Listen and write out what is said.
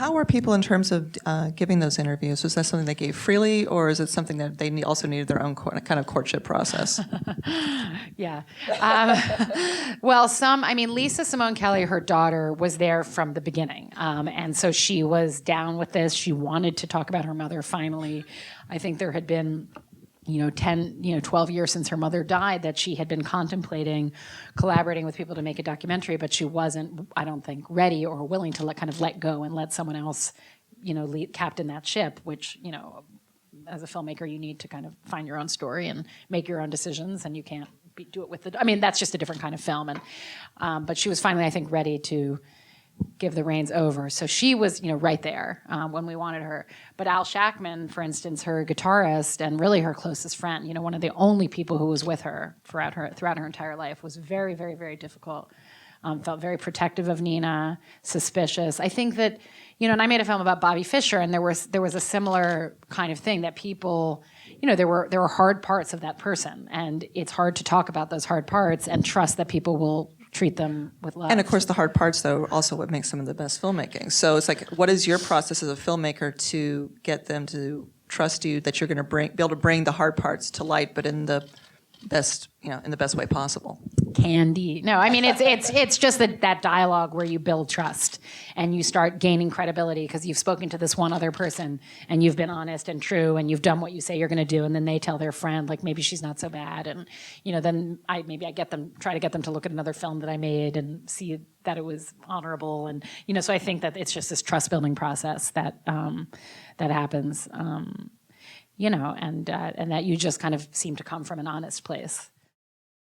How were people in terms of giving those interviews? Was that something they gave freely, or is it something that they also needed their own kind of courtship process? Yeah. Well, Lisa Simone Kelly, her daughter, was there from the beginning. And so she was down with this. She wanted to talk about her mother finally. I think there had been 10, 12 years since her mother died that she had been contemplating collaborating with people to make a documentary, but she wasn't, I don't think, ready or willing to let go and let someone else, captain that ship, which, as a filmmaker, you need to kind of find your own story and make your own decisions, and you can't do it with that's just a different kind of film. And but she was finally, I think, ready to give the reins over. So she was, right there when we wanted her. But Al Shackman, for instance, her guitarist and really her closest friend, one of the only people who was with her throughout her entire life, was very, very, very difficult. Felt very protective of Nina, suspicious. I think that, and I made a film about Bobby Fischer, and there was a similar kind of thing that people, there were hard parts of that person, and it's hard to talk about those hard parts and trust that people will treat them with love. And of course, the hard parts, though, are also what makes some of the best filmmaking. So it's like, what is your process as a filmmaker to get them to trust you that you're going to be able to bring the hard parts to light, but in the best, in the best way possible? Candy. No, it's just that dialogue where you build trust and you start gaining credibility because you've spoken to this one other person and you've been honest and true and you've done what you say you're going to do, and then they tell their friend, like, maybe she's not so bad, and then I try to get them to look at another film that I made and see that it was honorable, and so I think that it's just this trust building process that happens. And that you just kind of seem to come from an honest place.